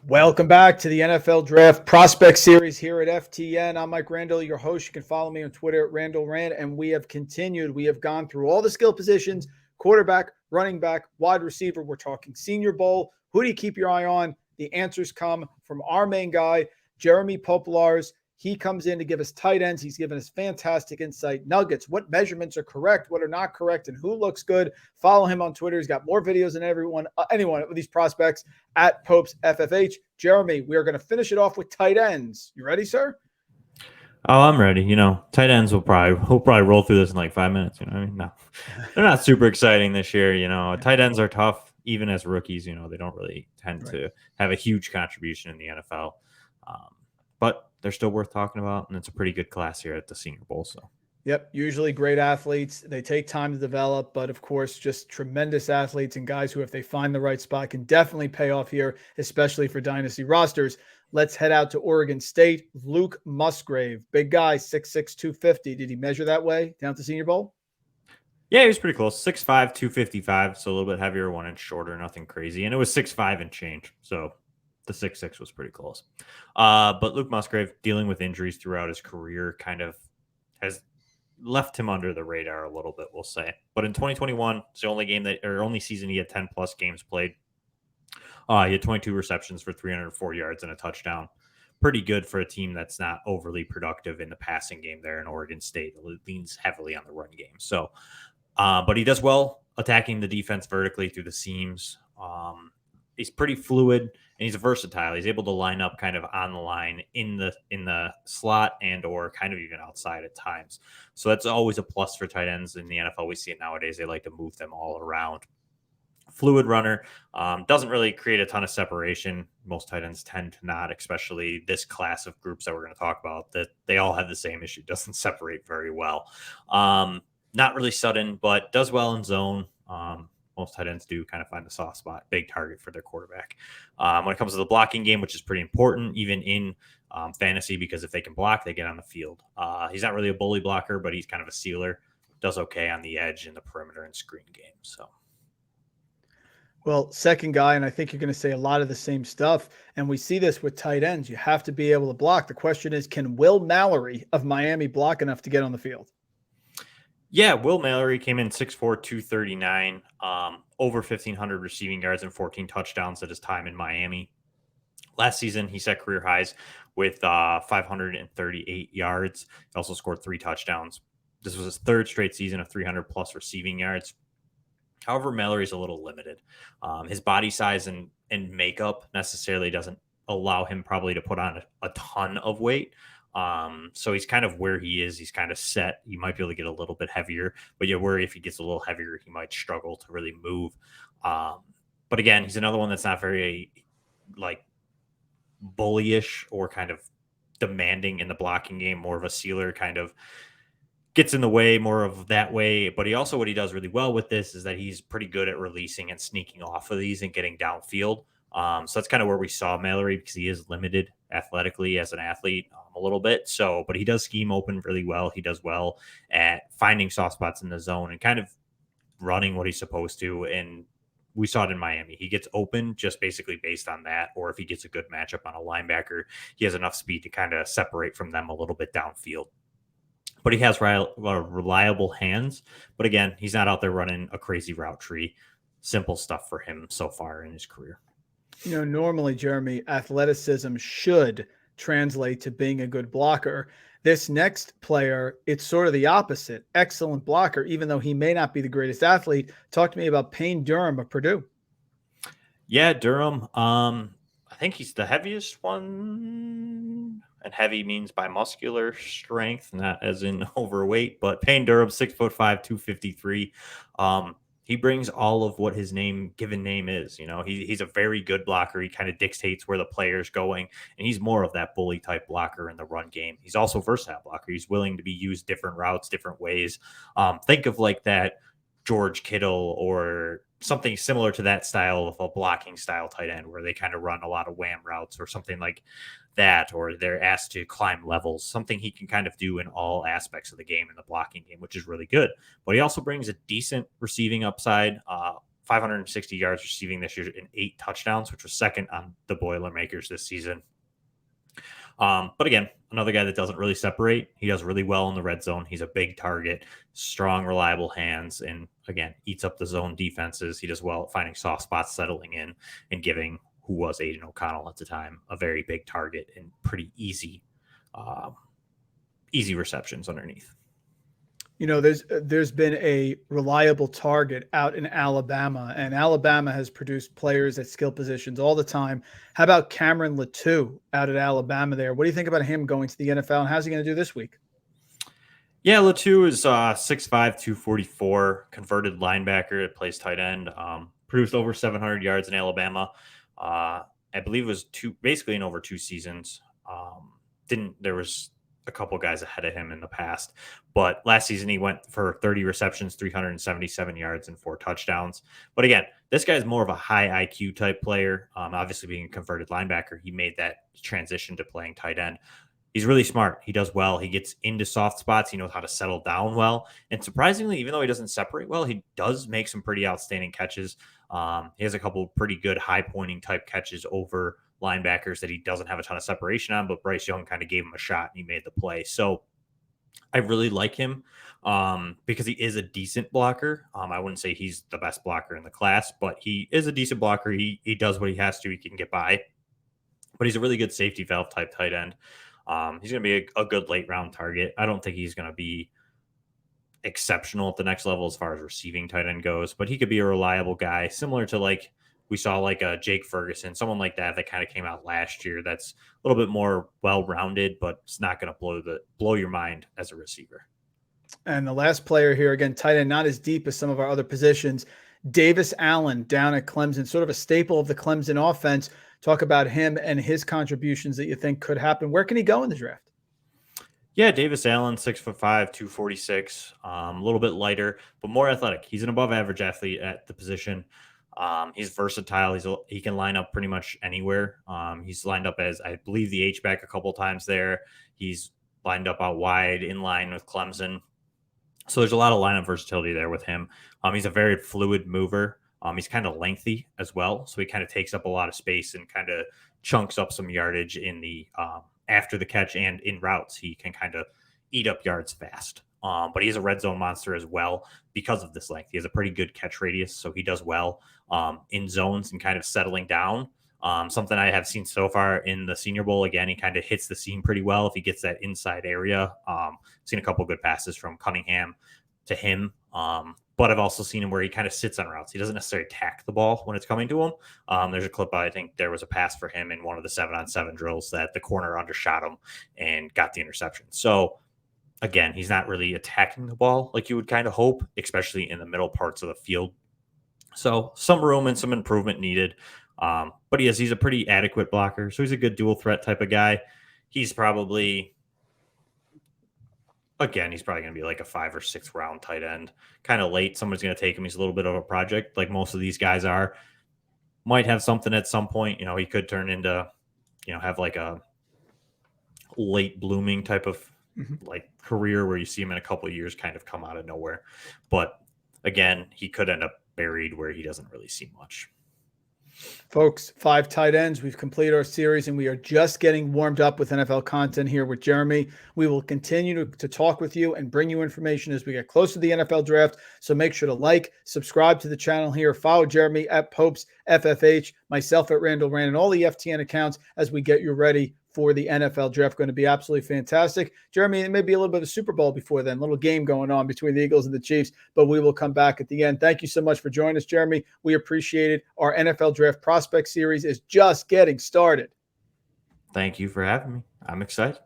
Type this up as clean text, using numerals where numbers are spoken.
Welcome back to the NFL Draft Prospect Series here at FTN. I'm Mike Randle, your host. You can follow me on Twitter at RandleRand, and we have continued. We have gone through all the skill positions: quarterback, running back, wide receiver. We're talking Senior Bowl. Who do you keep your eye on? The answers come from our main guy, Jeremy Popielarz. He comes in to give us tight ends. He's given us fantastic insight, nuggets, what measurements are correct, what are not correct, and who looks good. Follow him on Twitter. He's got more videos than anyone with these prospects at Popes FFH. Jeremy, we are going to finish it off with tight ends. You ready, sir? Oh, I'm ready. Tight ends will probably roll through this in like 5 minutes. No, they're not super exciting this year. Tight ends are tough, even as rookies. They don't really tend to have a huge contribution in the NFL. But they're still worth talking about, and it's a pretty good class here at the Senior Bowl. So, yep, usually great athletes. They take time to develop, but of course, just tremendous athletes and guys who, if they find the right spot, can definitely pay off here, especially for dynasty rosters. Let's head out to Oregon State. Luke Musgrave, big guy, 6'6", 250. Did he measure that way down to Senior Bowl? Yeah, he was pretty close. 6'5", 255, so a little bit heavier, 1 inch shorter, nothing crazy. And it was 6'5" and change, so the 6'6" was pretty close. But Luke Musgrave, dealing with injuries throughout his career, kind of has left him under the radar a little bit, we'll say. But in 2021, it's the only season he had 10-plus games played. He had 22 receptions for 304 yards and a touchdown. Pretty good for a team that's not overly productive in the passing game there in Oregon State. It leans heavily on the run game. So, but he does well attacking the defense vertically through the seams. He's pretty fluid, and he's versatile. He's able to line up kind of on the line in the slot and or kind of even outside at times. So that's always a plus for tight ends in the NFL. We see it nowadays. They like to move them all around. Fluid runner, doesn't really create a ton of separation. Most tight ends tend to not, especially this class of groups that we're going to talk about, that they all have the same issue. Doesn't separate very well. Not really sudden, but does well in zone. Most tight ends do kind of find the soft spot, big target for their quarterback. When it comes to the blocking game, which is pretty important, even in fantasy, because if they can block, they get on the field. He's not really a bully blocker, but he's kind of a sealer. Does okay on the edge in the perimeter and screen game. So, well, second guy, and I think you're going to say a lot of the same stuff, and we see this with tight ends. You have to be able to block. The question is, can Will Mallory of Miami block enough to get on the field? Yeah, Will Mallory came in 6'4", 239, over 1,500 receiving yards and 14 touchdowns at his time in Miami. Last season, he set career highs with 538 yards. He also scored 3 touchdowns. This was his 3rd straight season of 300-plus receiving yards. However, Mallory's a little limited. His body size and makeup necessarily doesn't allow him probably to put on a ton of weight. So he's kind of where he is. He's kind of set. You might be able to get a little bit heavier, but you worry if he gets a little heavier, he might struggle to really move. But again, he's another one that's not very like bullyish or kind of demanding in the blocking game, more of a sealer, kind of gets in the way more of that way. But he also, what he does really well with this is that he's pretty good at releasing and sneaking off of these and getting downfield. So that's kind of where we saw Mallory, because he is limited athletically as an athlete a little bit. So, but he does scheme open really well. He does well at finding soft spots in the zone and kind of running what he's supposed to. And we saw it in Miami. He gets open just basically based on that. Or if he gets a good matchup on a linebacker, he has enough speed to kind of separate from them a little bit downfield. But he has reliable hands. But again, he's not out there running a crazy route tree. Simple stuff for him so far in his career. Normally, Jeremy, athleticism should translate to being a good blocker. This next player, it's sort of the opposite. Excellent blocker, even though he may not be the greatest athlete. Talk to me about Payne Durham of Purdue. Yeah, Durham. I think he's the heaviest one. And heavy means by muscular strength, not as in overweight. But Payne Durham, 6'5", 253. He brings all of what his given name is. He's a very good blocker. He kind of dictates where the player's going, and he's more of that bully type blocker in the run game. He's also a versatile blocker. He's willing to be used different routes, different ways. Think of like that George Kittle or something similar to that style of a blocking style tight end, where they kind of run a lot of wham routes or something like that, or they're asked to climb levels, something he can kind of do in all aspects of the game, in the blocking game, which is really good. But he also brings a decent receiving upside, 560 yards receiving this year and 8 touchdowns, which was second on the Boilermakers this season. But again, another guy that doesn't really separate. He does really well in the red zone. He's a big target, strong, reliable hands, and again, eats up the zone defenses. He does well at finding soft spots, settling in, and giving who was Aiden O'Connell at the time a very big target and pretty easy receptions underneath. You know, there's been a reliable target out in Alabama, and Alabama has produced players at skill positions all the time. How about Cameron Latu out at Alabama there? What do you think about him going to the NFL, and how's he going to do this week? Yeah, Latu is 6'5", 244, converted linebacker that plays tight end. Produced over 700 yards in Alabama. I believe it was basically in over 2 seasons. There was a couple guys ahead of him in the past, but last season he went for 30 receptions, 377 yards, and 4 touchdowns. But again, this guy's more of a high IQ type player. Obviously being a converted linebacker, he made that transition to playing tight end. He's really smart. He does well. He gets into soft spots. He knows how to settle down well. And surprisingly, even though he doesn't separate well, he does make some pretty outstanding catches. He has a couple pretty good high pointing type catches over linebackers that he doesn't have a ton of separation on, but Bryce Young kind of gave him a shot and he made the play. So I really like him because he is a decent blocker. I wouldn't say he's the best blocker in the class, but he is a decent blocker. He does what he has to. He can get by, but he's a really good safety valve type tight end. He's going to be a good late round target. I don't think he's going to be exceptional at the next level as far as receiving tight end goes, but he could be a reliable guy, similar to like we saw like a Jake Ferguson, someone like that kind of came out last year. That's a little bit more well-rounded, but it's not going to blow your mind as a receiver. And the last player here, again, tight end, not as deep as some of our other positions. Davis Allen down at Clemson, sort of a staple of the Clemson offense. Talk about him and his contributions that you think could happen. Where can he go in the draft? Yeah, Davis Allen, 6'5", 246, a little bit lighter, but more athletic. He's an above average athlete at the position. He's versatile. He can line up pretty much anywhere. He's lined up as, I believe, the H-back a couple times there. He's lined up out wide in line with Clemson. So there's a lot of lineup versatility there with him. He's a very fluid mover. He's kind of lengthy as well. So he kind of takes up a lot of space and kind of chunks up some yardage in the after the catch and in routes. He can kind of eat up yards fast. But he's a red zone monster as well because of this length. He has a pretty good catch radius, so he does well in zones and kind of settling down. Something I have seen so far in the Senior Bowl, again, he kind of hits the seam pretty well if he gets that inside area. Seen a couple good passes from Cunningham to him. But I've also seen him where he kind of sits on routes. He doesn't necessarily tack the ball when it's coming to him. There's a clip, I think there was a pass for him in one of the 7-on-7 drills that the corner undershot him and got the interception. So again, he's not really attacking the ball like you would kind of hope, especially in the middle parts of the field. So some room and some improvement needed. But he's a pretty adequate blocker. So he's a good dual threat type of guy. He's probably going to be like a 5 or 6 round tight end, kind of late. Someone's going to take him. He's a little bit of a project like most of these guys are. Might have something at some point. He could turn into, have like a late blooming type of like career where you see him in a couple of years kind of come out of nowhere. But again, he could end up buried where he doesn't really see much. Folks, 5 tight ends. We've completed our series, and we are just getting warmed up with NFL content here with Jeremy. We will continue to talk with you and bring you information as we get close to the NFL draft. So make sure to like, subscribe to the channel here, follow Jeremy at Popes FFH, myself at Randle Rand, and all the FTN accounts as we get you ready for the NFL draft. Going to be absolutely fantastic. Jeremy, it may be a little bit of Super Bowl before then, a little game going on between the Eagles and the Chiefs, but we will come back at the end. Thank you so much for joining us, Jeremy. We appreciate it. Our NFL Draft Prospect Series is just getting started. Thank you for having me. I'm excited.